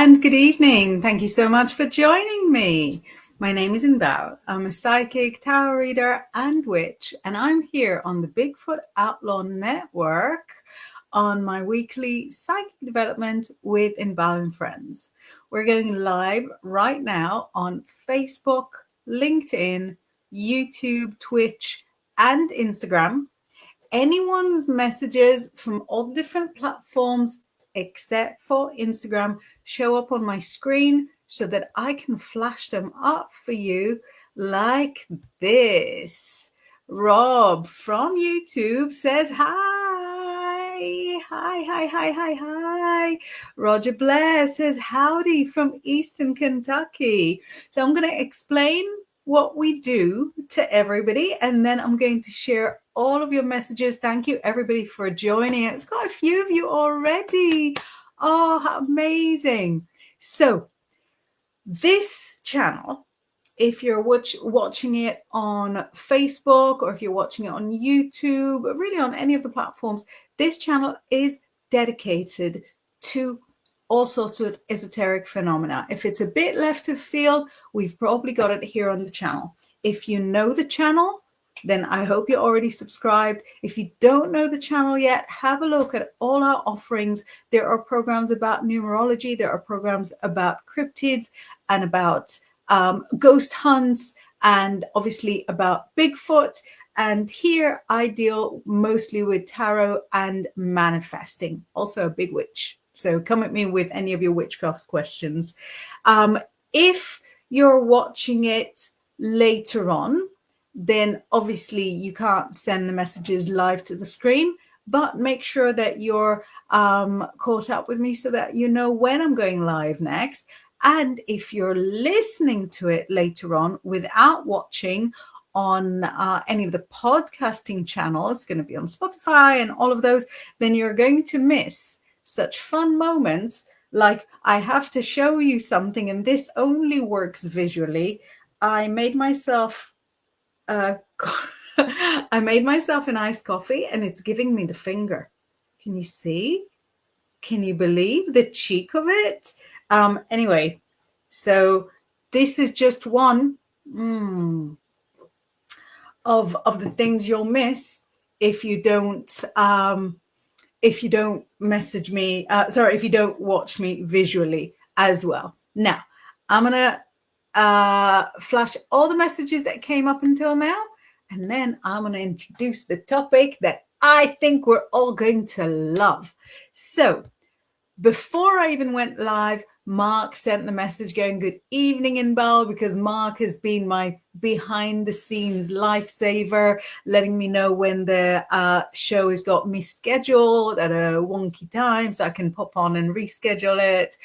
And good evening. Thank you so much for joining me. My name is Inbal. I'm a psychic, tarot reader, and witch, and I'm here on the Bigfoot Outlaw Network on my weekly psychic development with Inbal and Friends. We're going live right now on Facebook, LinkedIn, YouTube, Twitch, and Instagram. Anyone's messages from all different platforms except for Instagram show up on my screen so that I can flash them up for you like this. Rob from YouTube says hi. Hi. Roger Blair says howdy from Eastern Kentucky. So I'm going to explain what we do to everybody, and then I'm going to share all of your messages. Thank you everybody for joining. It's got a few of you already. Oh, how amazing. So this channel, if you're watching it on Facebook or if you're watching it on YouTube, really on any of the platforms, this channel is dedicated to all sorts of esoteric phenomena. If it's a bit left of field, we've probably got it here on the channel. If you know the channel, then I hope you're already subscribed. If you don't know the channel yet, have a look at all our offerings. There are programs about numerology. There are programs about cryptids and about ghost hunts, and obviously about Bigfoot. And here I deal mostly with tarot and manifesting, also a big witch. So come at me with any of your witchcraft questions. If you're watching it later on, then obviously you can't send the messages live to the screen, but make sure that you're caught up with me so that you know when I'm going live next. And if you're listening to it later on without watching on any of the podcasting channels, it's going to be on Spotify and all of those, then you're going to miss such fun moments like I have to show you something, and this only works visually. I made myself an iced coffee, and it's giving me the finger. Can you see? Can you believe the cheek of it? Anyway, so this is just one of the things you'll miss if you don't message me. If you don't watch me visually as well. Now, I'm gonna flash all the messages that came up until now, and then I'm gonna introduce the topic that I think we're all going to love. So before I even went live, Mark sent the message going, good evening, Inbal, because Mark has been my behind the scenes lifesaver, letting me know when the show has got misscheduled at a wonky time so I can pop on and reschedule it.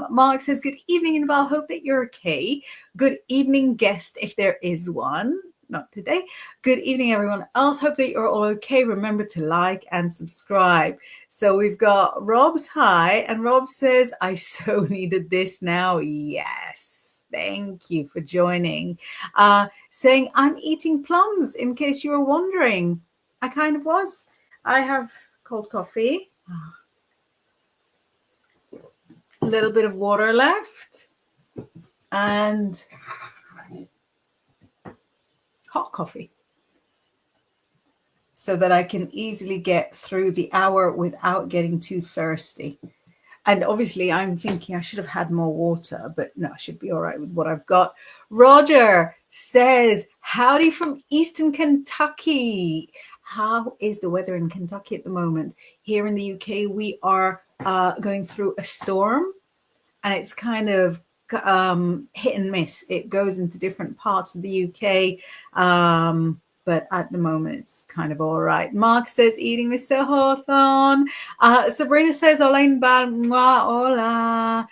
Mark says, good evening, Inbal. Hope that you're okay. Good evening, guest, if there is one. Not today. Good evening, everyone else. Hope that you're all okay. Remember to like and subscribe. So we've got Rob's hi, and Rob says, I so needed this now. Yes. Thank you for joining. Saying, I'm eating plums, in case you were wondering. I kind of was. I have cold coffee. A little bit of water left. And hot coffee, so that I can easily get through the hour without getting too thirsty. And obviously I'm thinking I should have had more water, but no, I should be all right with what I've got. Roger says, howdy from Eastern Kentucky. How is the weather in Kentucky at the moment? Here in the UK, we are going through a storm, and it's kind of hit and miss. It goes into different parts of the UK. But at the moment, it's kind of all right. Mark says, eating Mr. Hawthorne. Sabrina says, hola, Inbal. Hola.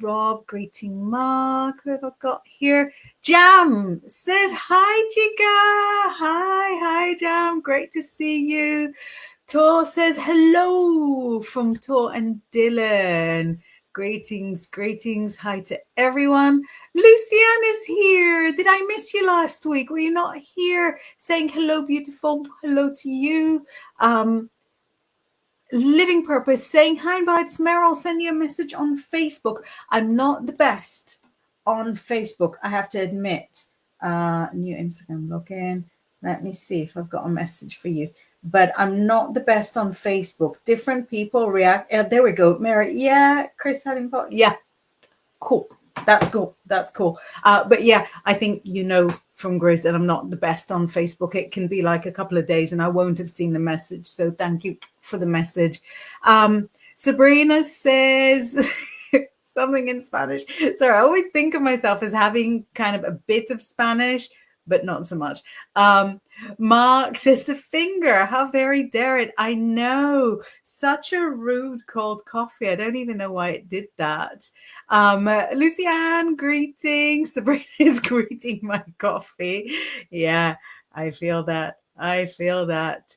Rob, greeting Mark. Who have I got here? Jam says, hi, Jigga. Hi, Jam. Great to see you. Tor says, hello from Tor and Dylan. Greetings. Hi to everyone. Luciane is here. Did I miss you last week? Were you not here saying hello, beautiful? Hello to you. Living Purpose saying, hi, it's Meryl, send you a message on Facebook. I'm not the best on Facebook, I have to admit. New Instagram login. Let me see if I've got a message for you. But I'm not the best on Facebook. Different people react. There we go. Mary. Yeah. Chris Haddington. Yeah. Cool. That's cool. That's cool. But yeah, I think you know from Grizz that I'm not the best on Facebook. It can be like a couple of days and I won't have seen the message. So thank you for the message. Sabrina says something in Spanish. So I always think of myself as having kind of a bit of Spanish, but not so much. Mark says the finger. How very dare it. I know. Such a rude cold coffee. I don't even know why it did that. Lucianne, greetings. Sabrina is greeting my coffee. Yeah, I feel that. I feel that.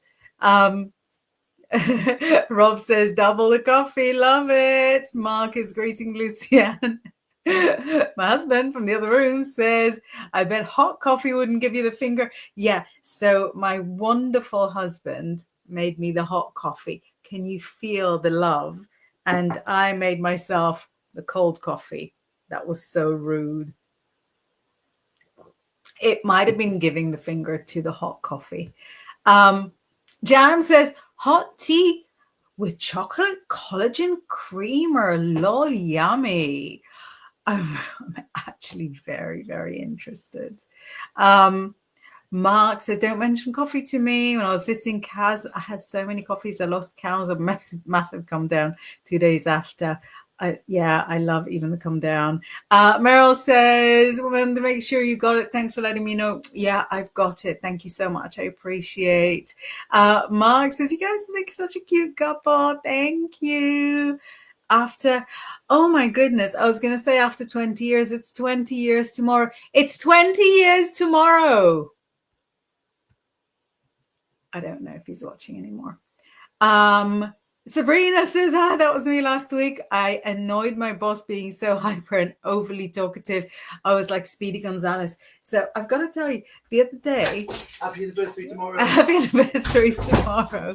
Rob says double the coffee. Love it. Mark is greeting Lucianne. My husband from the other room says, I bet hot coffee wouldn't give you the finger. Yeah, so my wonderful husband made me the hot coffee. Can you feel the love? And I made myself the cold coffee. That was so rude. It might have been giving the finger to the hot coffee. Jam says, hot tea with chocolate collagen creamer. Lol, yummy. I'm actually very, very interested. Mark said, don't mention coffee to me. When I was visiting Kaz, I had so many coffees. I lost count. A massive come down 2 days after. I love even the come down. Meryl says, well, to make sure you got it. Thanks for letting me know. Yeah, I've got it. Thank you so much. I appreciate. Mark says, you guys make such a cute couple. Thank you. Oh my goodness, I was going to say after 20 years, it's 20 years tomorrow. It's 20 years tomorrow. I don't know if he's watching anymore. Sabrina says, that was me last week. I annoyed my boss being so hyper and overly talkative. I was like Speedy Gonzalez. So I've got to tell you, the other day. Happy anniversary tomorrow. Happy anniversary tomorrow.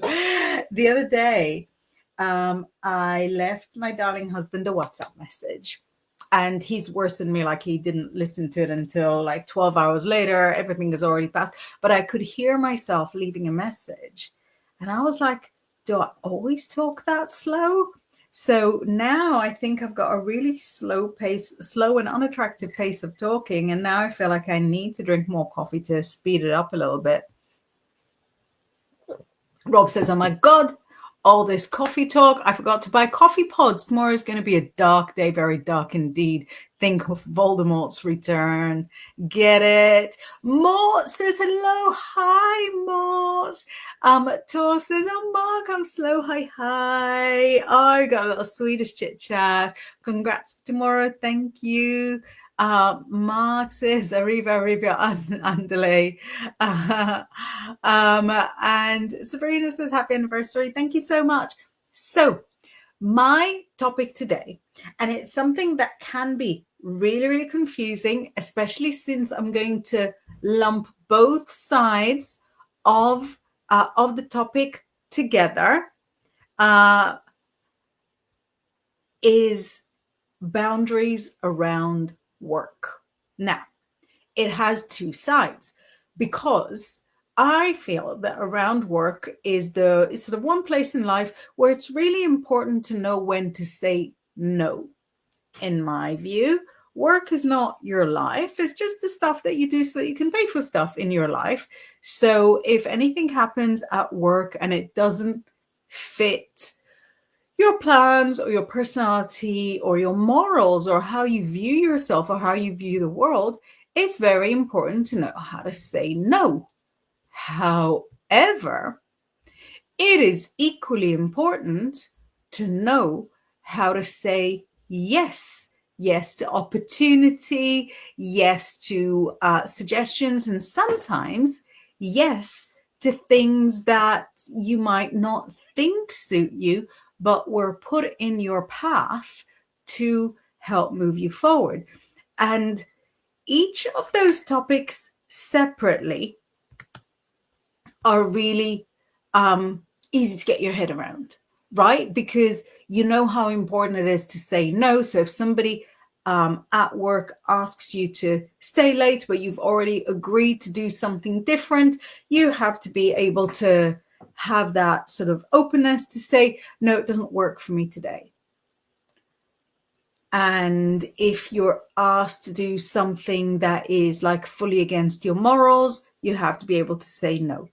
The other day, I left my darling husband a WhatsApp message. And he's worse than me, like he didn't listen to it until like 12 hours later. Everything is already passed. But I could hear myself leaving a message. And I was like, do I always talk that slow? So now I think I've got a really slow and unattractive pace of talking. And now I feel like I need to drink more coffee to speed it up a little bit. Rob says, oh my God, all this coffee talk. I forgot to buy coffee pods. Tomorrow is going to be a dark day, very dark indeed. Think of Voldemort's return. Get it? Mort says hello. Hi, Mort. Tor says, oh, Mark, I'm slow. Hi. Oh, I got a little Swedish chit chat. Congrats tomorrow. Thank you. Mark says, Arriva, Andale. And Sabrina says, happy anniversary. Thank you so much. So, my topic today, and it's something that can be really, really confusing, especially since I'm going to lump both sides of the topic together, is boundaries around work. Now, it has two sides because I feel that around work is sort of one place in life where it's really important to know when to say no. In my view, work is not your life. It's just the stuff that you do so that you can pay for stuff in your life. So if anything happens at work and it doesn't fit your plans or your personality or your morals or how you view yourself or how you view the world, it's very important to know how to say no. However, it is equally important to know how to say yes. Yes to opportunity, yes to suggestions, and sometimes yes to things that you might not think suit you, but were put in your path to help move you forward. And each of those topics separately are really easy to get your head around. right? Because you know how important it is to say no. So if somebody at work asks you to stay late, but you've already agreed to do something different, you have to be able to have that sort of openness to say, no, it doesn't work for me today. And if you're asked to do something that is like fully against your morals, you have to be able to say no.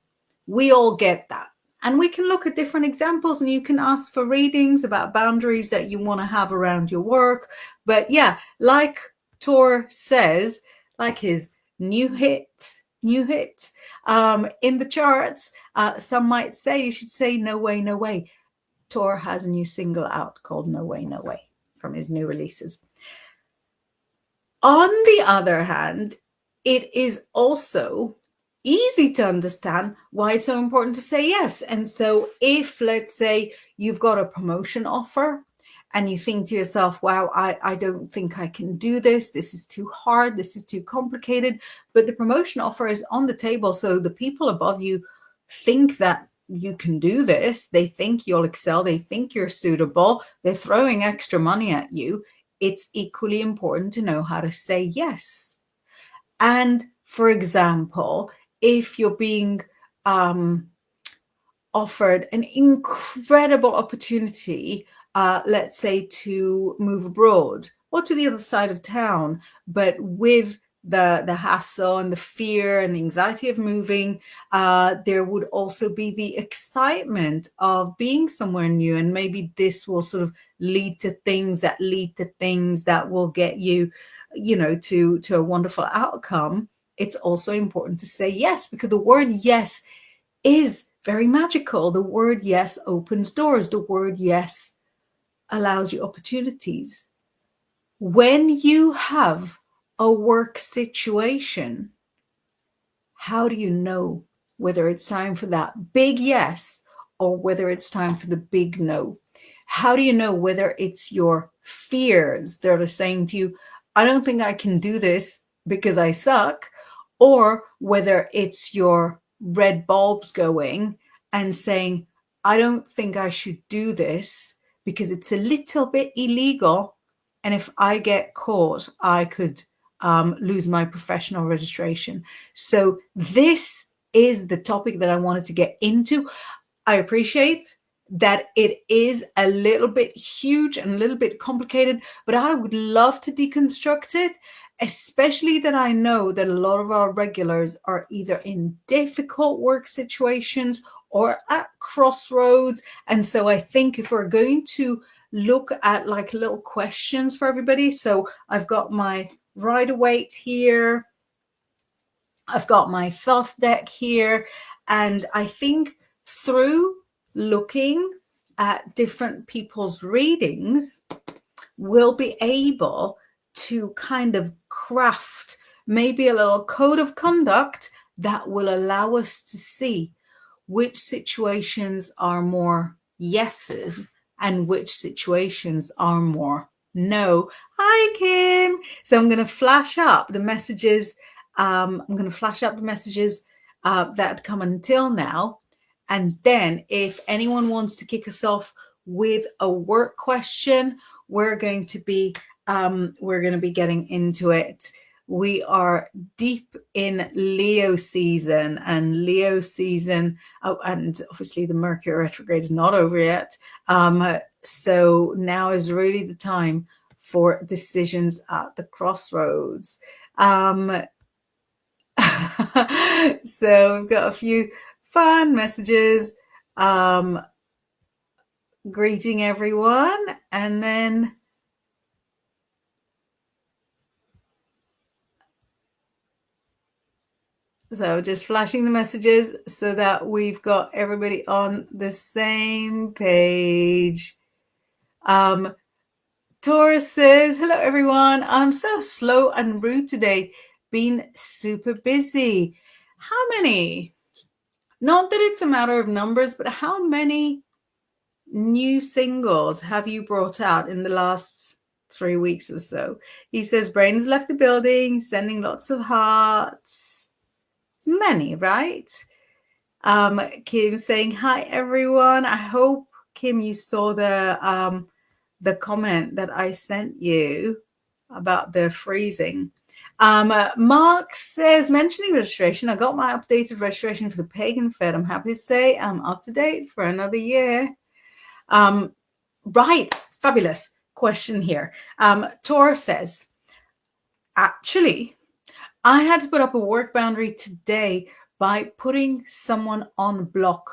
We all get that. And we can look at different examples, and you can ask for readings about boundaries that you want to have around your work. But yeah, like Tor says, like his new hit in the charts, some might say you should say no way, no way. Tor has a new single out called No Way, No Way from his new releases. On the other hand, it is also easy to understand why it's so important to say yes. And so if, let's say, you've got a promotion offer and you think to yourself, wow, I don't think I can do this. This is too hard. This is too complicated. But the promotion offer is on the table. So the people above you think that you can do this. They think you'll excel. They think you're suitable. They're throwing extra money at you. It's equally important to know how to say yes. And for example, if you're being offered an incredible opportunity, let's say to move abroad or to the other side of town, but with the hassle and the fear and the anxiety of moving, there would also be the excitement of being somewhere new. And maybe this will sort of lead to things that will get you, to a wonderful outcome. It's also important to say yes, because the word yes is very magical. The word yes opens doors. The word yes allows you opportunities. When you have a work situation, how do you know whether it's time for that big yes or whether it's time for the big no? How do you know whether it's your fears that are saying to you, I don't think I can do this because I suck, or whether it's your red bulbs going and saying, I don't think I should do this because it's a little bit illegal. And if I get caught, I could lose my professional registration. So this is the topic that I wanted to get into. I appreciate that it is a little bit huge and a little bit complicated, but I would love to deconstruct it, especially that I know that a lot of our regulars are either in difficult work situations or at crossroads. And so I think if we're going to look at like little questions for everybody, so I've got my Rider-Waite here, I've got my Thoth deck here, and I think through looking at different people's readings, we'll be able to kind of craft maybe a little code of conduct that will allow us to see which situations are more yeses and which situations are more no. Hi, Kim. So I'm going to flash up the messages. That come until now. And then if anyone wants to kick us off with a work question, we're going to be getting into it. We are deep in Leo season, and and obviously the Mercury retrograde is not over yet. So now is really the time for decisions at the crossroads. So we've got a few fun messages greeting everyone, and then so just flashing the messages so that we've got everybody on the same page. Taurus says, hello everyone, I'm so slow and rude today, been super busy. How many, not that it's a matter of numbers, but how many new singles have you brought out in the last 3 weeks or so? He says Brain's left the building, sending lots of hearts. It's many, right? Kim saying hi everyone, I hope Kim, you saw the comment that I sent you about the freezing. Mark says, mentioning registration, I got my updated registration for the Pagan Fed. I'm happy to say I'm up to date for another year. Right, fabulous question here. Tor says, actually, I had to put up a work boundary today by putting someone on block.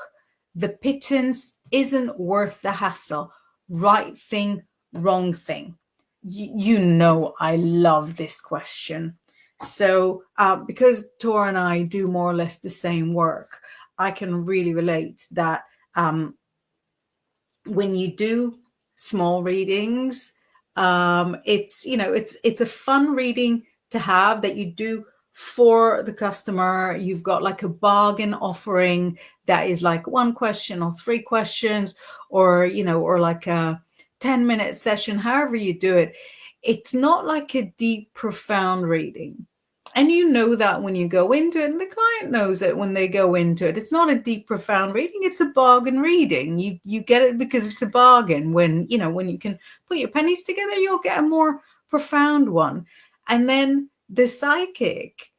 The pittance isn't worth the hassle. Right thing, wrong thing. You know I love this question. So because Tor and I do more or less the same work, I can really relate that when you do small readings, it's a fun reading to have that you do for the customer. You've got like a bargain offering that is like 1 question or 3 questions, or or like a 10-minute session, however you do it. It's not like a deep, profound reading. And you know that when you go into it, and the client knows it when they go into it. It's not a deep, profound reading. It's a bargain reading. You get it because it's a bargain. When you can put your pennies together, you'll get a more profound one. And then the psychic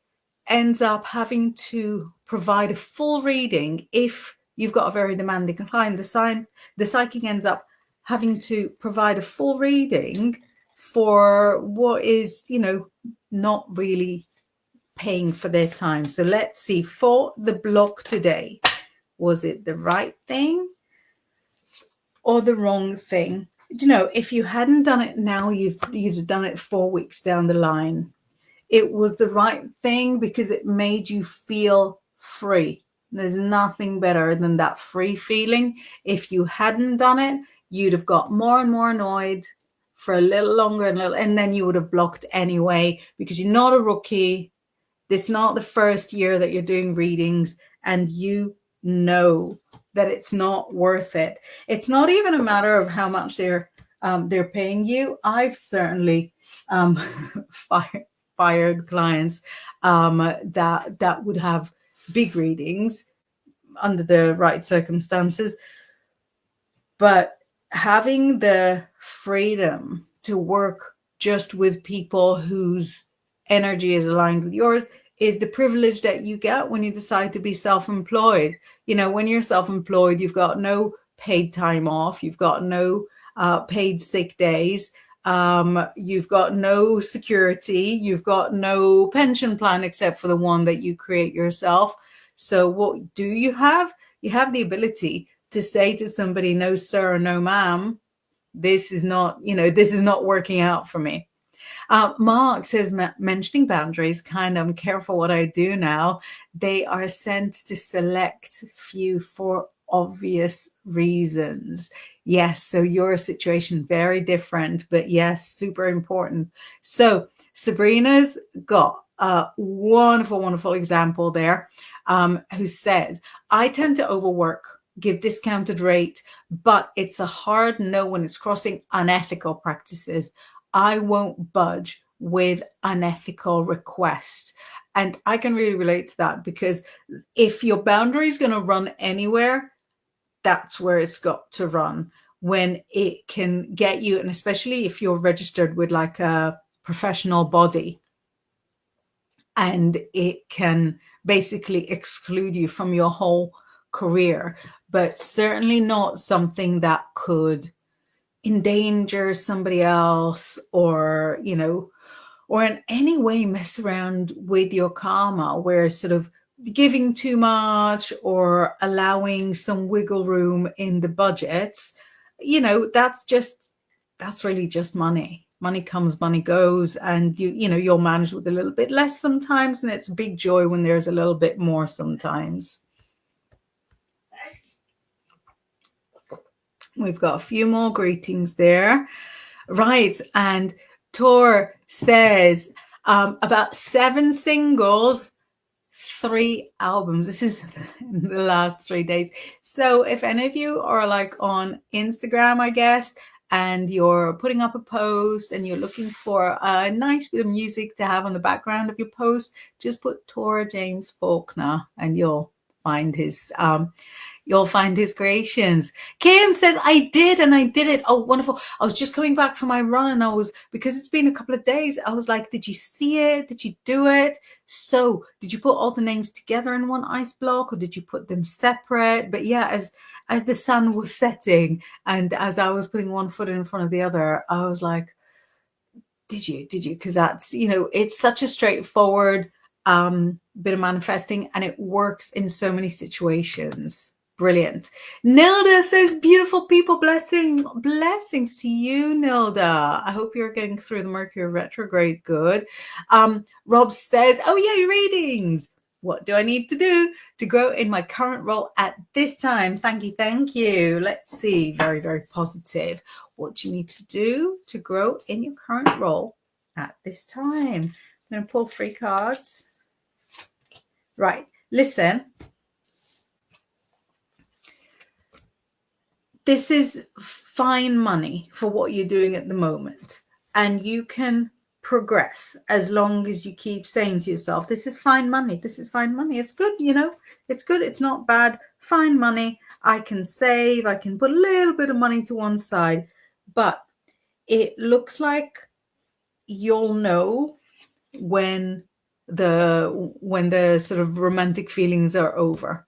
ends up having to provide a full reading. If you've got a very demanding client, the psychic ends up having to provide a full reading for what is, not really paying for their time. So let's see, for the block today, was it the right thing or the wrong thing? If you hadn't done it now, you'd have done it 4 weeks down the line. It was the right thing because it made you feel free. There's nothing better than that free feeling. If you hadn't done it, you'd have got more and more annoyed for a little longer, and then you would have blocked anyway, because you're not a rookie. This is not the first year that you're doing readings, and you know that it's not worth it. It's not even a matter of how much they're paying you. I've certainly fired clients that would have big readings under the right circumstances, but having the freedom to work just with people whose energy is aligned with yours is the privilege that you get when you decide to be self-employed. When you're self-employed, you've got no paid time off, you've got no paid sick days, you've got no security, you've got no pension plan except for the one that you create yourself. So what do you have? You have the ability to say to somebody, no sir, no ma'am, this is not working out for me. Mark says, mentioning boundaries, I'm careful what I do now. They are sent to select few for obvious reasons. Yes, so your situation, very different, but yes, super important. So Sabrina's got a wonderful, wonderful example there, who says, I tend to overwork, give discounted rate, but it's a hard no when it's crossing unethical practices. I won't budge with unethical requests. And I can really relate to that, because if your boundary is going to run anywhere, that's where it's got to run, when it can get you. And especially if you're registered with like a professional body, and it can basically exclude you from your whole career, but certainly not something that could endanger somebody else, or or in any way mess around with your karma, where sort of giving too much or allowing some wiggle room in the budgets, that's really just money. Money comes, money goes, and you'll manage with a little bit less sometimes, and it's a big joy when there's a little bit more sometimes. We've got a few more greetings there. Right. And Tor says, about 7 singles, 3 albums. This is the last 3 days. So if any of you are like on Instagram, I guess, and you're putting up a post and you're looking for a nice bit of music to have on the background of your post, just put Tor James Faulkner and you'll find his you'll find his creations. Kim says, I did, and I did it. Oh, wonderful. I was just coming back from my run, and I was, because it's been a couple of days, I was like, did you see it? Did you do it? So did you put all the names together in one ice block, or did you put them separate? But yeah, as the sun was setting and as I was putting one foot in front of the other, I was like, did you? Because that's, it's such a straightforward bit of manifesting, and it works in so many situations. Brilliant. Nilda says, beautiful people, blessings to you, Nilda. I hope you're getting through the Mercury retrograde good. Rob says, oh yeah, your readings. What do I need to do to grow in my current role at this time? Thank you. Let's see. Very, very positive. What do you need to do to grow in your current role at this time? I'm going to pull 3 cards. Right. Listen. This is fine money for what you're doing at the moment, and you can progress as long as you keep saying to yourself, this is fine money. This is fine money. It's good, it's good. It's not bad. Fine money. I can save. I can put a little bit of money to one side, but it looks like you'll know when the sort of romantic feelings are over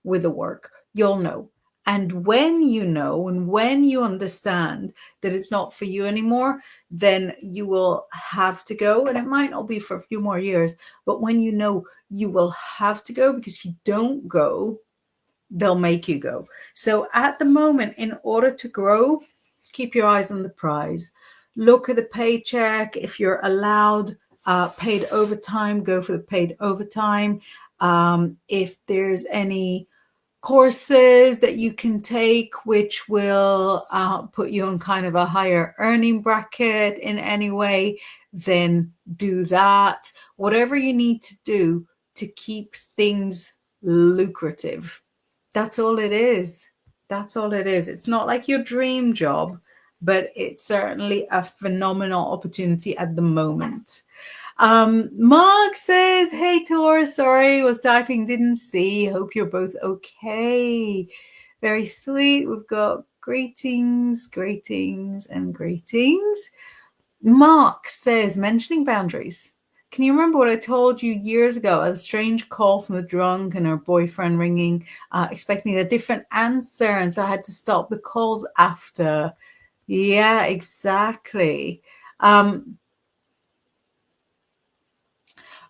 with the work. You'll know. And when you know, and when you understand that it's not for you anymore, then you will have to go. And it might not be for a few more years, but when you know, you will have to go, because if you don't go, they'll make you go. So at the moment, in order to grow, keep your eyes on the prize. Look at the paycheck. If you're allowed paid overtime, go for the paid overtime. If there's any courses that you can take which will put you on kind of a higher earning bracket in any way, then do that. Whatever you need to do to keep things lucrative. That's all it is. That's all it is. It's not like your dream job, but it's certainly a phenomenal opportunity at the moment. Mark says, hey Taurus, sorry, was typing, didn't see. Hope you're both okay. Very sweet. We've got greetings. Mark says, mentioning boundaries. Can you remember what I told you years ago? A strange call from a drunk and her boyfriend ringing, expecting a different answer. And so I had to stop the calls after. Yeah, exactly.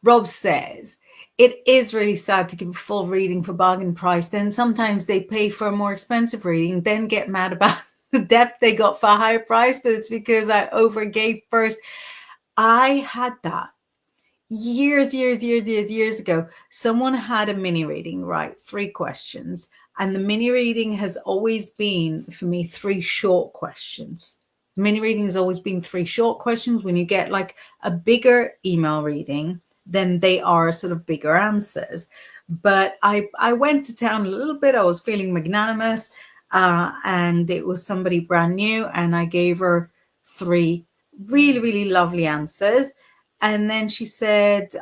Rob says, it is really sad to give a full reading for bargain price. Then sometimes they pay for a more expensive reading, then get mad about the depth they got for a higher price, but it's because I overgave first. I had that years ago. Someone had a mini reading, right? 3 questions. And the mini reading has always been, for me, 3 short questions. Mini reading has always been 3 short questions. When you get like a bigger email reading, then they are sort of bigger answers. But I went to town a little bit. I was feeling magnanimous, and it was somebody brand new, and I gave her 3 really lovely answers. And then she said,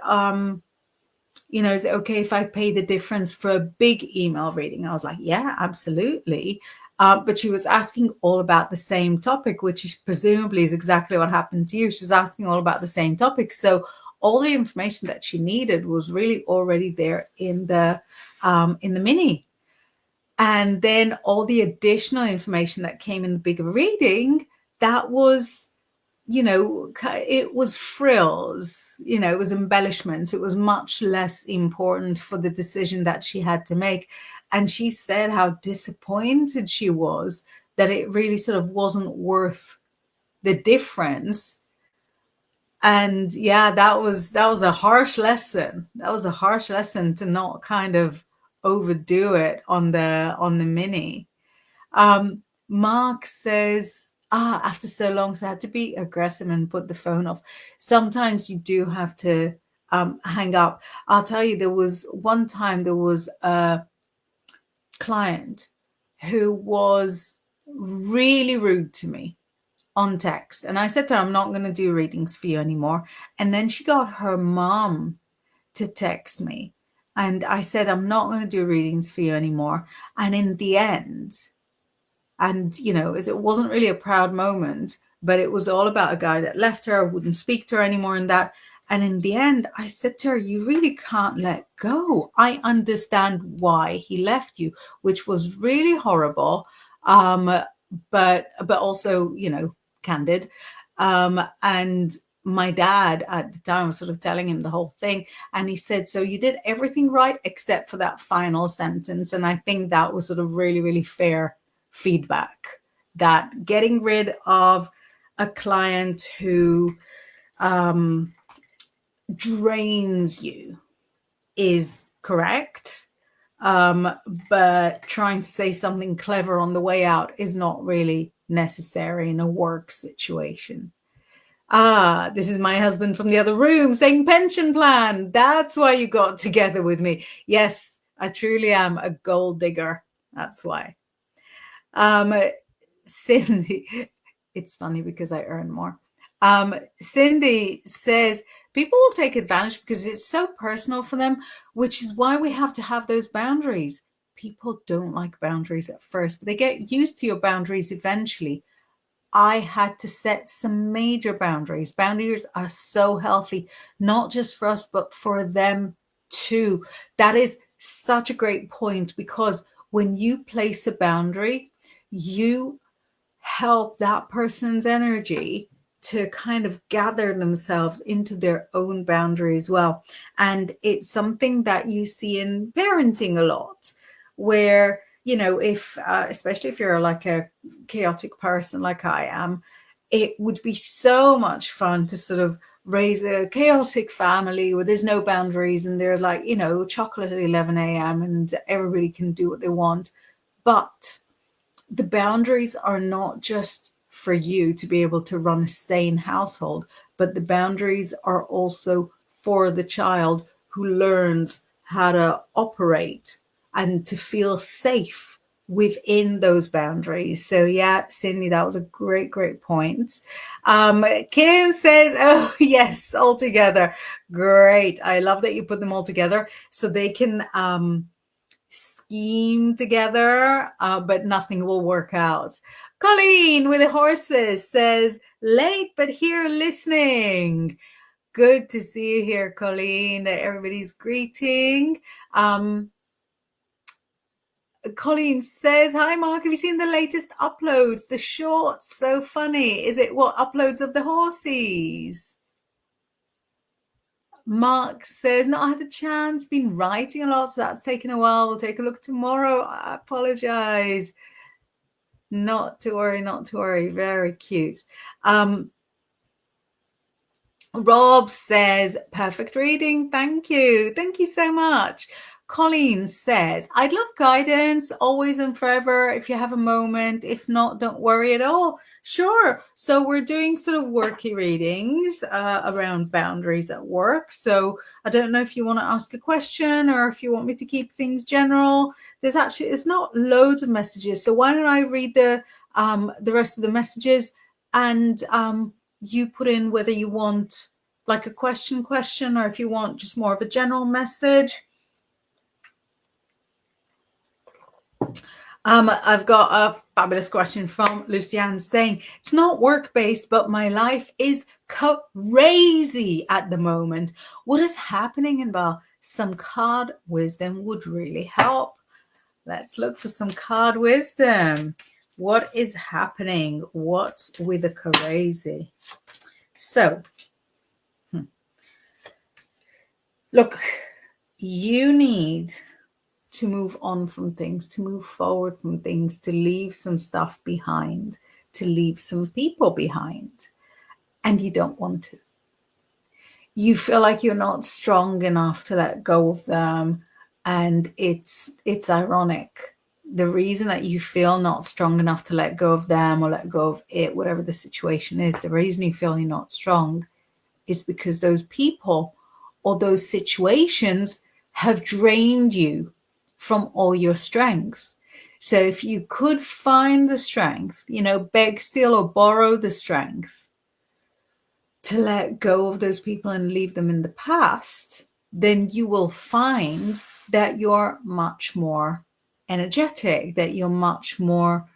is it okay if I pay the difference for a big email reading? I was like, yeah, absolutely. But she was asking all about the same topic, which presumably is exactly what happened to you. She's asking all about the same topic. So all the information that she needed was really already there in the mini. And then all the additional information that came in the bigger reading, that was, it was frills, it was embellishments. It was much less important for the decision that she had to make. And she said how disappointed she was that it really sort of wasn't worth the difference. And yeah, that was a harsh lesson. That was a harsh lesson to not kind of overdo it on the mini. Mark says, after so long, so I had to be aggressive and put the phone off. Sometimes you do have to hang up. I'll tell you, there was one time there was a client who was really rude to me on text. And I said to her, I'm not going to do readings for you anymore. And then she got her mom to text me. And I said, I'm not going to do readings for you anymore. And in the end, and it wasn't really a proud moment, but it was all about a guy that left her, wouldn't speak to her anymore, and that. And in the end, I said to her, you really can't let go. I understand why he left you, which was really horrible, but also, candid. And my dad at the time was sort of telling him the whole thing. And he said, so you did everything right except for that final sentence. And I think that was sort of really, really fair feedback, that getting rid of a client who drains you is correct, but trying to say something clever on the way out is not really necessary in a work situation. This is my husband from the other room saying pension plan. That's why you got together with me. Yes, I truly am a gold digger. That's why. Cindy, it's funny because I earn more. Cindy says people will take advantage because it's so personal for them, which is why we have to have those boundaries. People don't like boundaries at first, but they get used to your boundaries eventually. I had to set some major boundaries. Boundaries are so healthy, not just for us, but for them too. That is such a great point, because when you place a boundary, you help that person's energy to kind of gather themselves into their own boundary as well. And it's something that you see in parenting a lot, where, if, especially if you're like a chaotic person like I am, it would be so much fun to sort of raise a chaotic family where there's no boundaries and they're like, chocolate at 11 a.m. and everybody can do what they want. But the boundaries are not just for you to be able to run a sane household, but the boundaries are also for the child who learns how to operate and to feel safe within those boundaries. So yeah, Cindy, that was a great, great point. Kim says, oh yes, all together. Great. I love that you put them all together so they can scheme together, but nothing will work out. Colleen with the horses says, late but here listening. Good to see you here, Colleen. Everybody's greeting. Colleen says, hi Mark, have you seen the latest uploads? The shorts, so funny. Is it what uploads of the horses? Mark says, not had the chance, been writing a lot, so that's taken a while. We'll take a look tomorrow. I apologize. Not to worry, not to worry. Very cute. Rob says, perfect reading. Thank you. Thank you so much. Colleen says, I'd love guidance always and forever if you have a moment. If not, don't worry at all. Sure. So we're doing sort of worky readings around boundaries at work. So I don't know if you want to ask a question or if you want me to keep things general. It's not loads of messages. So why don't I read the rest of the messages, and you put in whether you want like a question, or if you want just more of a general message. I've got a fabulous question from Luciane saying, it's not work-based, but my life is crazy at the moment. What is happening in Bal? Some card wisdom would really help. Let's look for some card wisdom. What is happening? What's with the crazy? So, look, you need to move on from things, to move forward from things, to leave some stuff behind, to leave some people behind, and you don't want to. You feel like you're not strong enough to let go of them, and it's ironic. The reason that you feel not strong enough to let go of them or let go of it, whatever the situation is, the reason you feel you're not strong is because those people or those situations have drained you from all your strength. So if you could find the strength, beg, steal, or borrow the strength to let go of those people and leave them in the past, then you will find that you're much more energetic, that you're much more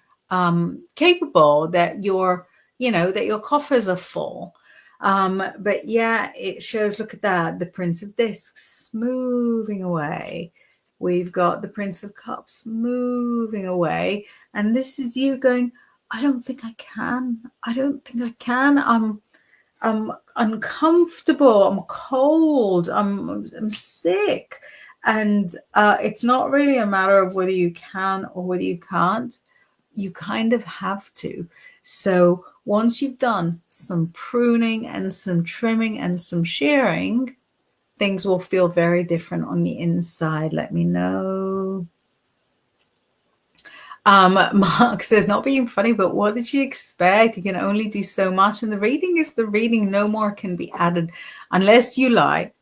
capable, that that your coffers are full. But yeah, it shows, look at that, the Prince of Discs moving away. We've got the Prince of Cups moving away. And this is you going, I don't think I can. I don't think I can. I'm uncomfortable. I'm cold. I'm sick. And it's not really a matter of whether you can or whether you can't. You kind of have to. So once you've done some pruning and some trimming and some shearing, things will feel very different on the inside. Let me know. Mark says, not being funny, but what did you expect? You can only do so much. And the reading is the reading. No more can be added unless you lie.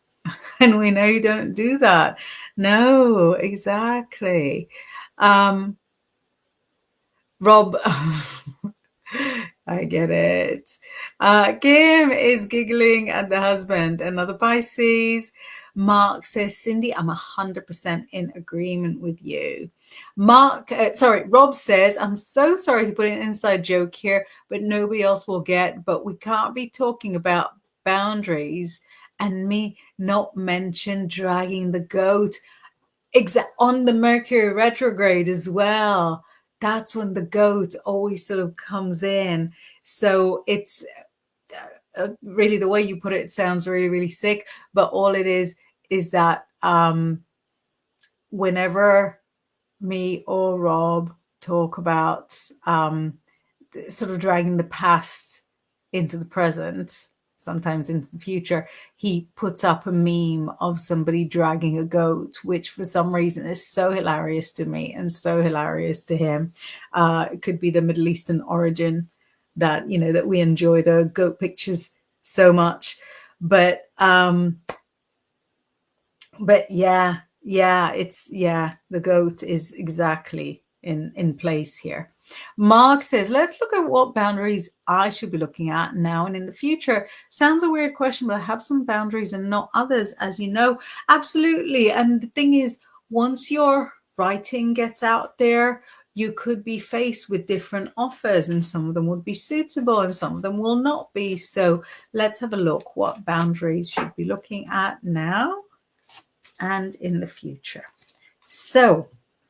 And we know you don't do that. No, exactly. Rob, I get it. Kim is giggling at the husband. Another Pisces. Mark says, Cindy, I'm 100% in agreement with you. Rob says, I'm so sorry to put an inside joke here, but nobody else will get. But we can't be talking about boundaries and me not mention dragging the goat on the Mercury retrograde as well. That's when the goat always sort of comes in. So it's really, the way you put it sounds really, really sick. But all it is that whenever me or Rob talk about sort of dragging the past into the present, sometimes into the future, he puts up a meme of somebody dragging a goat, which for some reason is so hilarious to me and so hilarious to him. It could be the Middle Eastern origin that, that we enjoy the goat pictures so much. But yeah, the goat is exactly in place here. Mark says, let's look at what boundaries I should be looking at now and in the future. Sounds a weird question, but I have some boundaries and not others, as you know. Absolutely. And the thing is, once your writing gets out there, you could be faced with different offers, and some of them would be suitable and some of them will not be. So let's have a look what boundaries should be looking at now and in the future. So,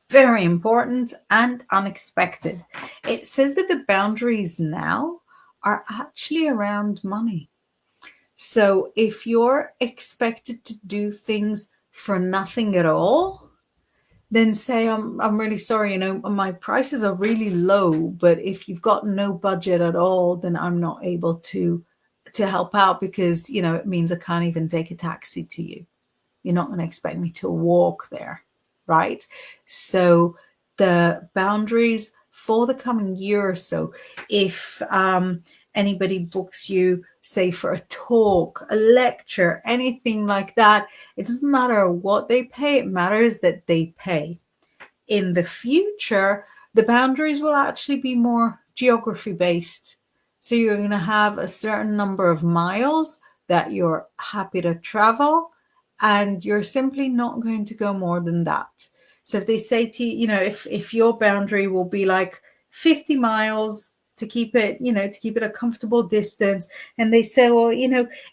very important and unexpected. It says that the boundaries now are actually around money. So if you're expected to do things for nothing at all, then say, I'm really sorry, my prices are really low, but if you've got no budget at all, then I'm not able to help out, because, it means I can't even take a taxi to you. You're not going to expect me to walk there, right? So the boundaries for the coming year or so, if anybody books you, say, for a talk, a lecture, anything like that, it doesn't matter what they pay. It matters that they pay. In the future, the boundaries will actually be more geography based. So you're going to have a certain number of miles that you're happy to travel, and you're simply not going to go more than that. So if they say to you, if your boundary will be like 50 miles to keep it, to keep it a comfortable distance, and they say, well,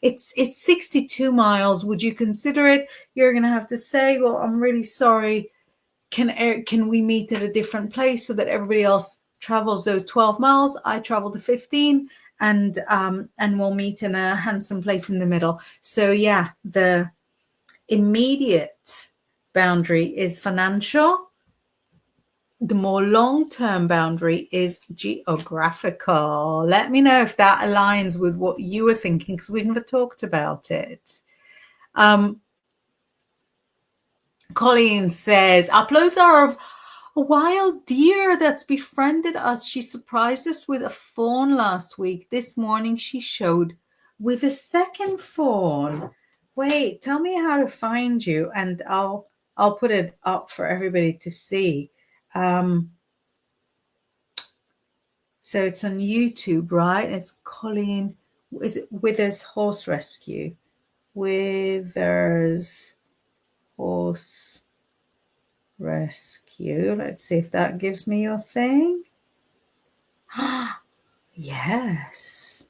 it's 62 miles, would you consider it? You're going to have to say, well, I'm really sorry. Can we meet at a different place so that everybody else travels those 12 miles? I travel the 15, and we'll meet in a handsome place in the middle. So yeah, the immediate boundary is financial. The more long-term boundary is geographical. Let me know if that aligns with what you were thinking, because we've never talked about it. Colleen says, uploads are of a wild deer that's befriended us. She surprised us with a fawn last week. This morning she showed with a second fawn. Wait, tell me how to find you, and I'll put it up for everybody to see. So it's on YouTube, right? It's Colleen. Is it Withers Horse Rescue? Withers house rescue. Let's see if that gives me your thing. Yes.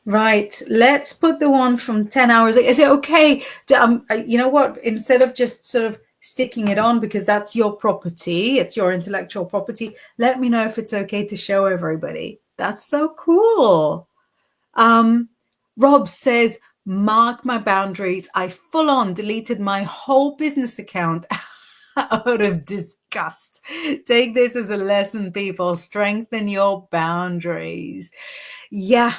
Right. Let's put the one from 10 hours. Is it okay to, you know what, instead of just sort of sticking it on because that's your property, it's your intellectual property, let me know if it's okay to show everybody. That's so cool. Rob says, mark my boundaries. I full on deleted my whole business account out of disgust. Take this as a lesson, people. Strengthen your boundaries. Yeah,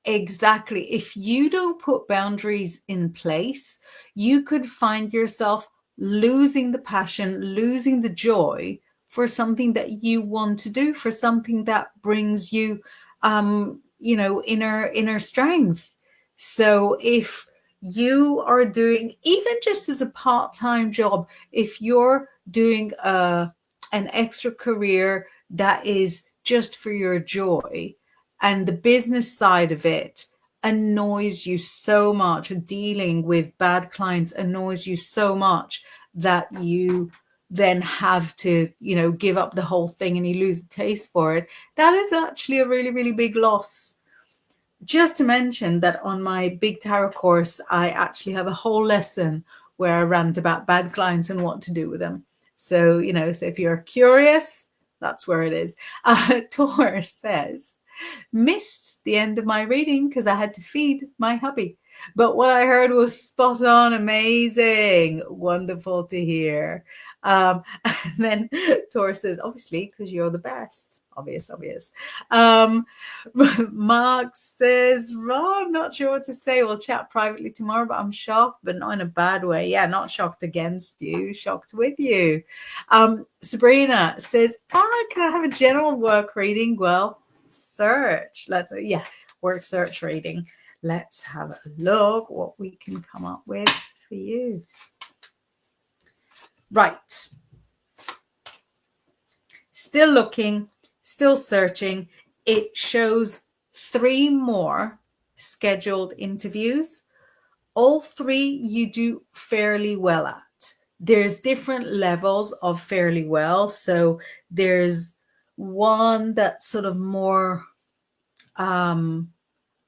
exactly. If you don't put boundaries in place, you could find yourself losing the passion, losing the joy for something that you want to do, for something that brings you, inner strength. So if you are doing, even just as a part-time job, if you're doing an extra career that is just for your joy, and the business side of it annoys you so much, dealing with bad clients annoys you so much that you then have to, give up the whole thing and you lose the taste for it, that is actually a really, really big loss. Just to mention that on my Big Tarot course, I actually have a whole lesson where I rant about bad clients and what to do with them. So, so if you're curious, that's where it is. Tor says, missed the end of my reading because I had to feed my hubby. But what I heard was spot on, amazing, wonderful to hear. And then Tor says, obviously, because you're the best. Obvious. Mark says, Rob, not sure what to say. We'll chat privately tomorrow, but I'm shocked, but not in a bad way. Yeah, not shocked against you, shocked with you. Sabrina says, can I have a general work reading? Well, search. Work search reading. Let's have a look what we can come up with for you. Right. Still looking, still searching. It shows 3 more scheduled interviews. All 3 you do fairly well at. There's different levels of fairly well. So there's one that's sort of more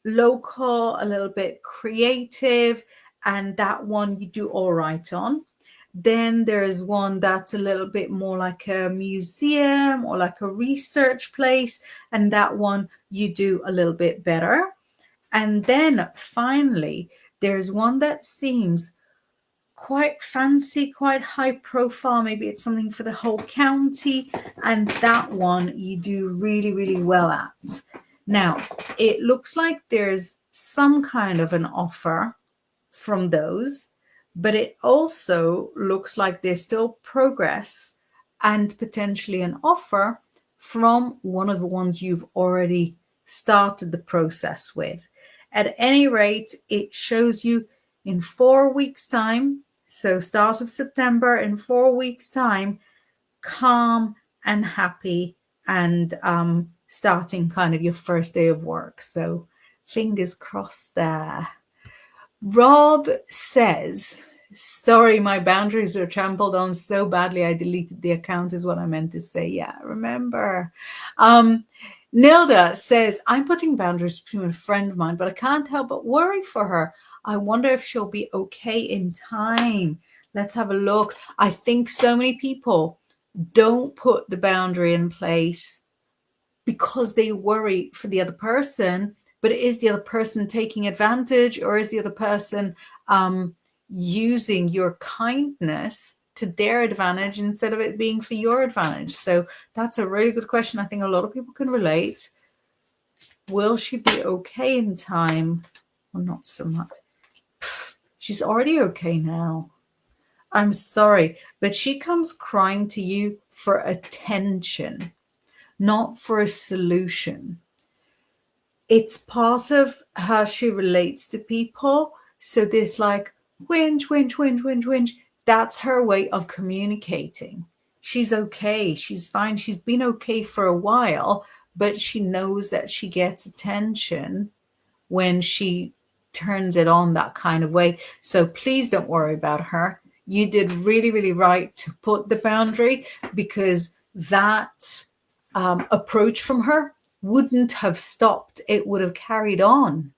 local, a little bit creative, and that one you do all right on. Then there's one that's a little bit more like a museum or like a research place, and that one you do a little bit better. And then finally, there's one that seems quite fancy, quite high profile. Maybe it's something for the whole county, and that one you do really, really well at. Now, it looks like there's some kind of an offer from those, but it also looks like there's still progress and potentially an offer from one of the ones you've already started the process with. At any rate, it shows you in 4 weeks' time, so start of September, in 4 weeks' time, calm and happy and starting kind of your first day of work. So fingers crossed there. Rob says, sorry, my boundaries were trampled on so badly I deleted the account is what I meant to say. Yeah, remember. Nilda says, I'm putting boundaries between a friend of mine, but I can't help but worry for her. I wonder if she'll be okay in time. Let's have a look. I think so many people don't put the boundary in place because they worry for the other person, but is the other person taking advantage, or is the other person using your kindness to their advantage instead of it being for your advantage? So that's a really good question. I think a lot of people can relate. Will she be okay in time? Well, not so much. She's already okay now. I'm sorry, but she comes crying to you for attention, not for a solution. It's part of how she relates to people. So this like whinge. That's her way of communicating. She's okay. She's fine. She's been okay for a while, but she knows that she gets attention when she turns it on that kind of way. So please don't worry about her. You did really, really right to put the boundary, because that approach from her wouldn't have stopped. It would have carried on.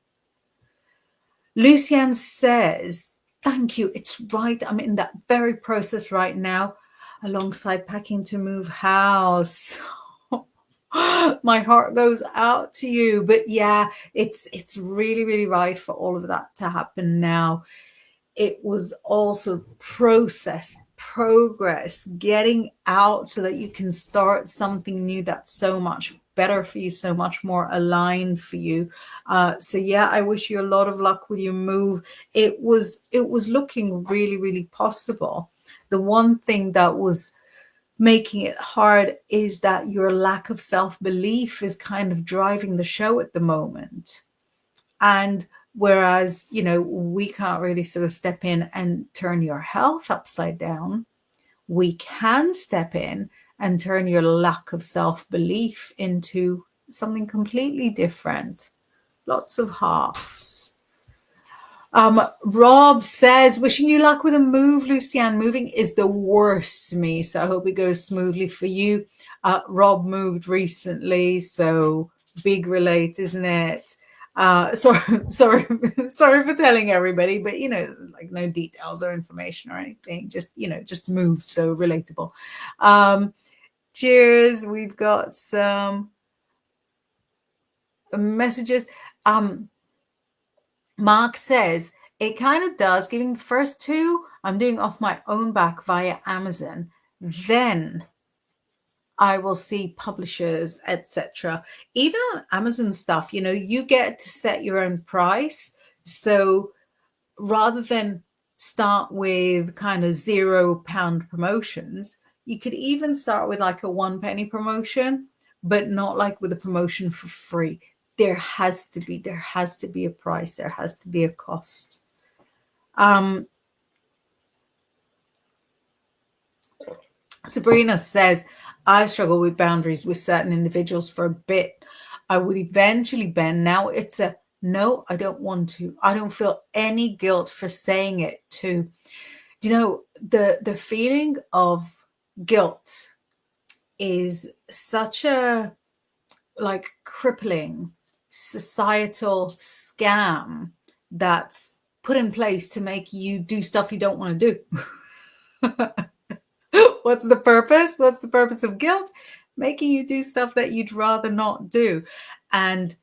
Lucienne says, thank you. It's right. I'm in that very process right now, alongside packing to move house. My heart goes out to you. But yeah, it's really, really right for all of that to happen now. It was also progress, getting out so that you can start something new that's so much better for you, so much more aligned for you. So yeah, I wish you a lot of luck with your move. It was looking really, really possible. The one thing that was making it hard is that your lack of self-belief is kind of driving the show at the moment. And whereas, we can't really sort of step in and turn your health upside down, we can step in and turn your lack of self-belief into something completely different. Lots of hearts. Rob says, wishing you luck with a move, Lucienne. Moving is the worst to me, so I hope it goes smoothly for you. Rob moved recently, so big relate, isn't it? Sorry for telling everybody, but like no details or information or anything. Just moved, so relatable. Cheers. We've got some messages. Mark says, it kind of does. Giving the first two, I'm doing off my own back via Amazon. Then I will see publishers, etc. Even on Amazon stuff, you get to set your own price. So rather than start with kind of £0 promotions, you could even start with like a 1 penny promotion, but not like with a promotion for free. There has to be a price. There has to be a cost. Sabrina says, I struggle with boundaries with certain individuals for a bit. I would eventually bend. Now it's a no, I don't want to. I don't feel any guilt for saying it too. The feeling of guilt is such a crippling societal scam that's put in place to make you do stuff you don't want to do. What's the purpose? What's the purpose of guilt? Making you do stuff that you'd rather not do. And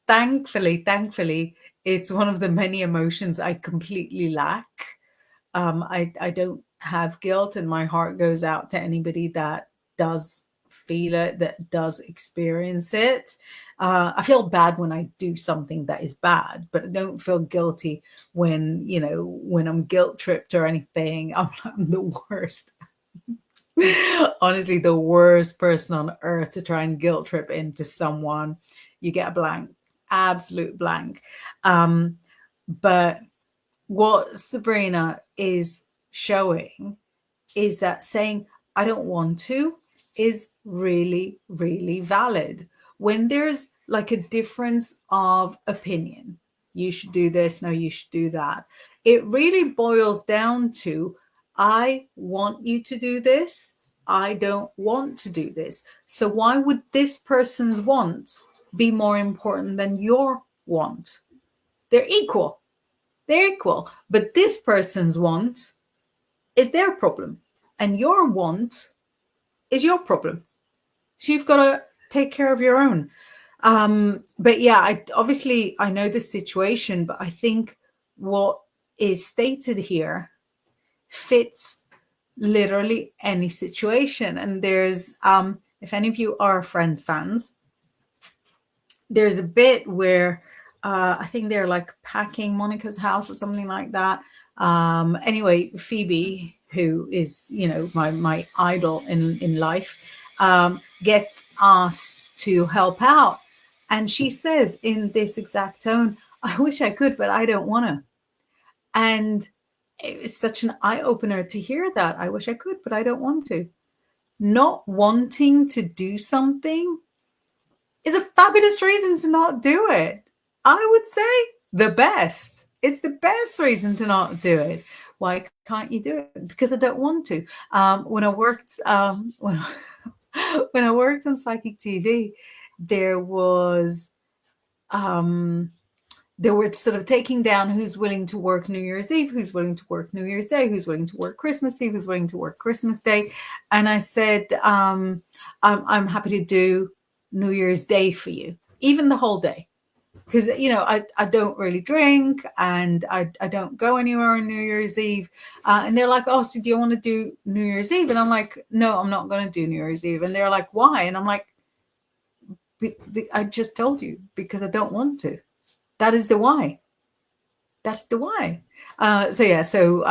thankfully, it's one of the many emotions I completely lack. I don't have guilt, and my heart goes out to anybody that does feel it, that does experience it. I feel bad when I do something that is bad, but I don't feel guilty when I'm guilt tripped or anything. I'm the worst. Honestly, the worst person on earth to try and guilt trip into someone. You get a blank, absolute blank. But what Sabrina is showing is that saying, I don't want to, is really, really valid. When there's like a difference of opinion, you should do this, no, you should do that. It really boils down to, I want you to do this. I don't want to do this. So why would this person's want be more important than your want? They're equal. They're equal. But this person's want is their problem, and your want is your problem. So you've got to take care of your own. But yeah, I know the situation, but I think what is stated here fits literally any situation. And there's, if any of you are Friends fans, there's a bit where I think they're like packing Monica's house or something like that. Anyway, Phoebe, who is, my idol in life, gets asked to help out. And she says in this exact tone, I wish I could, but I don't want to. And it's such an eye-opener to hear that. I wish I could, but I don't want to. Not wanting to do something is a fabulous reason to not do it. I would say the best. It's the best reason to not do it. Why can't you do it? Because I don't want to. When I worked when when I worked on Psychic TV, there was they were sort of taking down who's willing to work New Year's Eve, who's willing to work New Year's Day, who's willing to work Christmas Eve, who's willing to work Christmas Day. And I said, I'm happy to do New Year's Day for you, even the whole day. Because, you know, I don't really drink and I don't go anywhere on New Year's Eve. And they're like, oh, so do you want to do New Year's Eve? And I'm like, no, I'm not going to do New Year's Eve. And they're like, why? And I'm like, I just told you, because I don't want to. That is the why. That's the why. So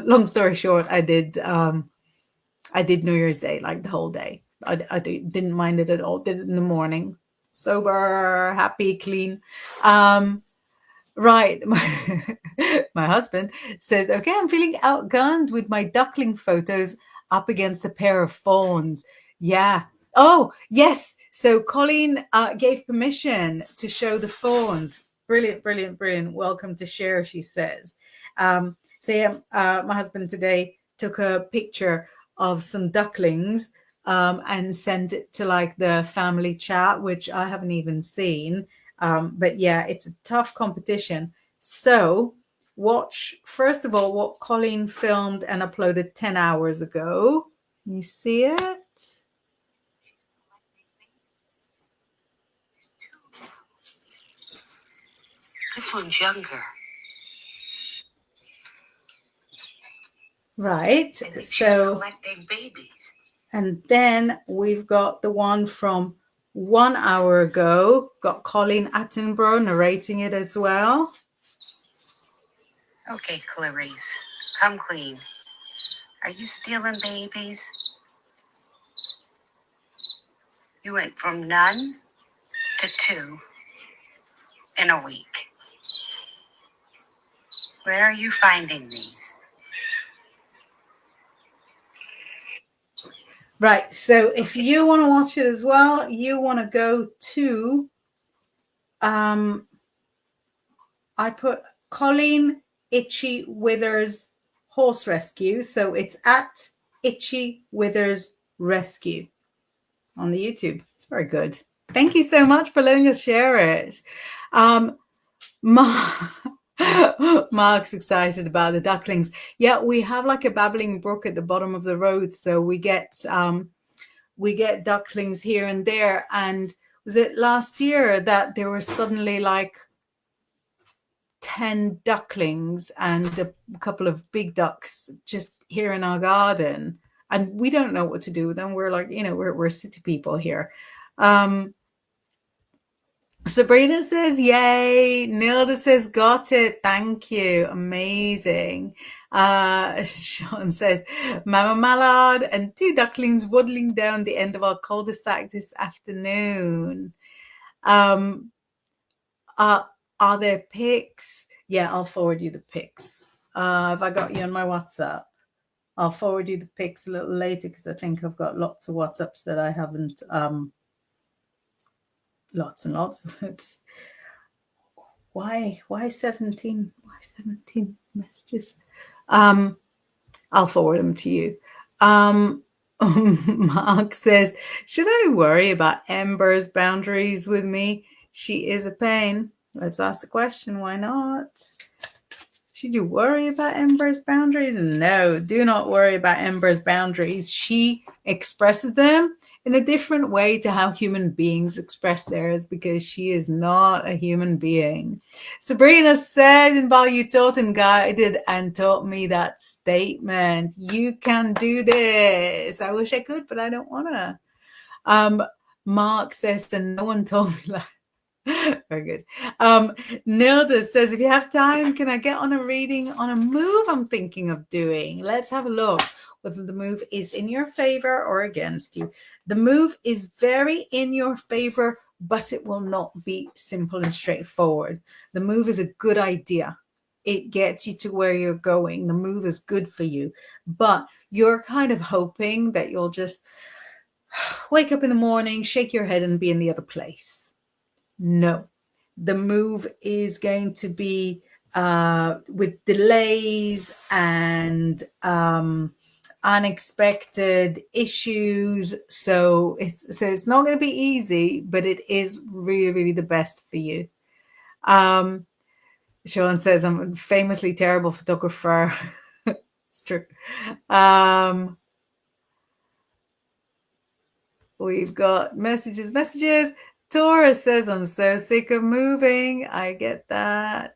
long story short, I did New Year's Day, like the whole day. I didn't mind it at all. Did it in the morning, sober, happy, clean. Right. My husband says, okay, I'm feeling outgunned with my duckling photos up against a pair of fawns. Yeah. Oh, yes. So Colleen gave permission to show the fawns. Brilliant, brilliant, brilliant. Welcome to share, she says. My husband today took a picture of some ducklings and sent it to like the family chat, which I haven't even seen. But yeah, it's a tough competition. So watch, first of all, what Colleen filmed and uploaded 10 hours ago. You see it? This one's younger. Right. So collecting babies. And then we've got the one from 1 hour ago. Got Colleen Attenborough narrating it as well. Okay, Clarice, come clean. Are you stealing babies? You went from none to 2 in a week. Where are you finding these? Right. So if you want to watch it as well, you want to go to, I put Colleen Itchy Withers Horse Rescue. So it's at Itchy Withers Rescue on the YouTube. It's very good. Thank you so much for letting us share it. Mark's excited about the ducklings. Yeah, we have like a babbling brook at the bottom of the road, so we get ducklings here and there. And was it last year that there were suddenly like 10 ducklings and a couple of big ducks just here in our garden, and we don't know what to do with them. We're like, you know, we're city people here. Sabrina says, yay. Nilda says, got it. Thank you. Amazing. Sean says, Mama Mallard and 2 ducklings waddling down the end of our cul-de-sac this afternoon. Are there pics? Yeah, I'll forward you the pics. Have I got you on my WhatsApp? I'll forward you the pics a little later because I think I've got lots of WhatsApps that I haven't lots and lots of it. Why 17? Why 17 messages? I'll forward them to you. Mark says, should I worry about Ember's boundaries with me? She is a pain. Let's ask the question, why not? Should you worry about Ember's boundaries? No, do not worry about Ember's boundaries. She expresses them in a different way to how human beings express theirs, because she is not a human being. Sabrina said, and while you taught and guided and taught me that statement, you can do this. I wish I could, but I don't want to. Mark says, and no one told me that. Very good. Nilda says, if you have time, can I get on a reading on a move I'm thinking of doing? Let's have a look whether the move is in your favor or against you. The move is very in your favor, but it will not be simple and straightforward. The move is a good idea. It gets you to where you're going. The move is good for you, but you're kind of hoping that you'll just wake up in the morning, shake your head, and be in the other place. No, the move is going to be with delays and unexpected issues. So it's not going to be easy, but it is really, really the best for you. Sean says, I'm a famously terrible photographer. It's true. We've got messages. Taurus says, I'm so sick of moving. I get that.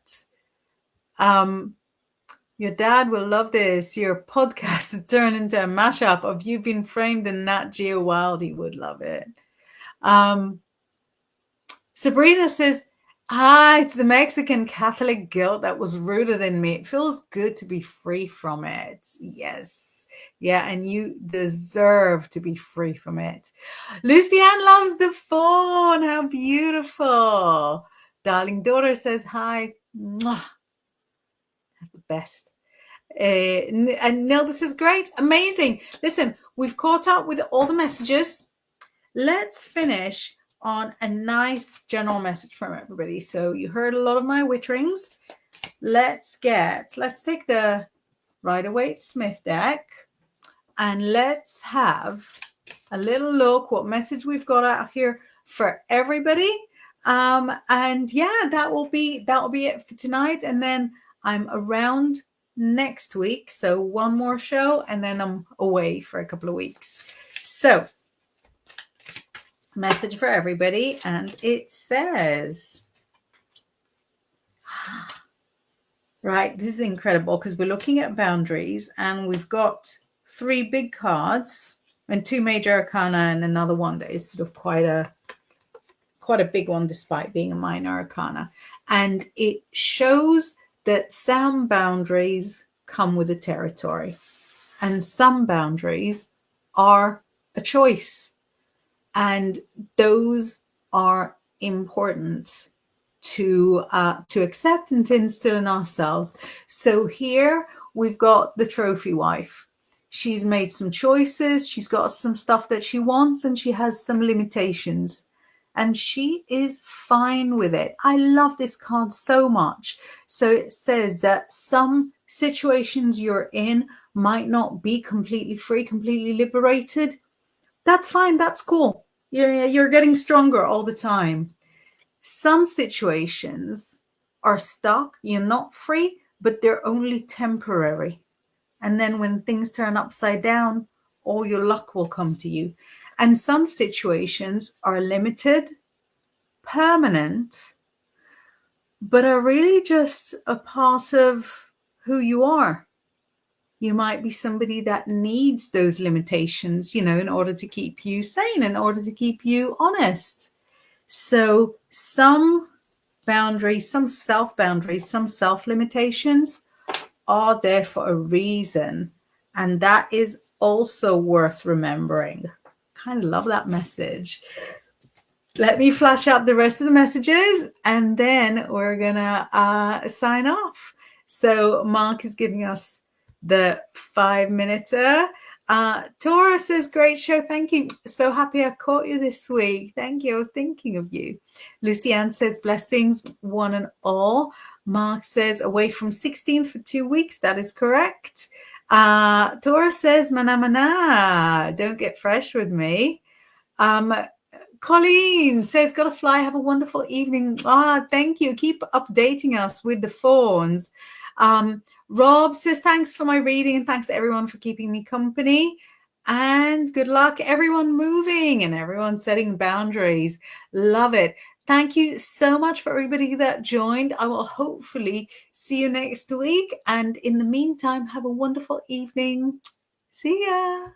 Your dad will love this. Your podcast to turn into a mashup of You've Been Framed and Nat Geo Wild. He would love it. Sabrina says, it's the Mexican Catholic guilt that was rooted in me. It feels good to be free from it. Yes. Yeah, and you deserve to be free from it. Lucianne loves the phone. How beautiful. Darling daughter says hi. Mwah. The best. And Nilda says, great, amazing. Listen, we've caught up with all the messages. Let's finish on a nice general message from everybody. So you heard a lot of my witcherings. Let's take the Rider-Waite-Smith deck and let's have a little look what message we've got out here for everybody. And yeah, that will be it for tonight. And then I'm around next week. So one more show and then I'm away for a couple of weeks. So message for everybody. And it says, right, this is incredible because we're looking at boundaries and we've got 3 big cards and 2 major arcana and another one that is sort of quite a big one despite being a minor arcana. And it shows that some boundaries come with a territory and some boundaries are a choice. And those are important to accept and to instill in ourselves. So here we've got the trophy wife. She's made some choices. She's got some stuff that she wants and she has some limitations. And she is fine with it. I love this card so much. So it says that some situations you're in might not be completely free, completely liberated. That's fine. That's cool. You're getting stronger all the time. Some situations are stuck. You're not free, but they're only temporary. And then when things turn upside down, all your luck will come to you. And some situations are limited, permanent, but are really just a part of who you are. You might be somebody that needs those limitations, in order to keep you sane, in order to keep you honest. So some boundaries, some self-boundaries, some self-limitations are there for a reason. And that is also worth remembering. Kind of love that message. Let me flash up the rest of the messages and then we're going to sign off. So Mark is giving us the 5-minuter. Tora says, great show. Thank you. So happy I caught you this week. Thank you. I was thinking of you. Lucianne says, blessings, one and all. Mark says, away from 16 for 2 weeks. That is correct. Tora says, mana, don't get fresh with me. Colleen says, gotta fly. Have a wonderful evening. Thank you. Keep updating us with the phones. Rob says, thanks for my reading and thanks to everyone for keeping me company. And good luck, everyone moving and everyone setting boundaries. Love it. Thank you so much for everybody that joined. I will hopefully see you next week. And in the meantime, have a wonderful evening. See ya.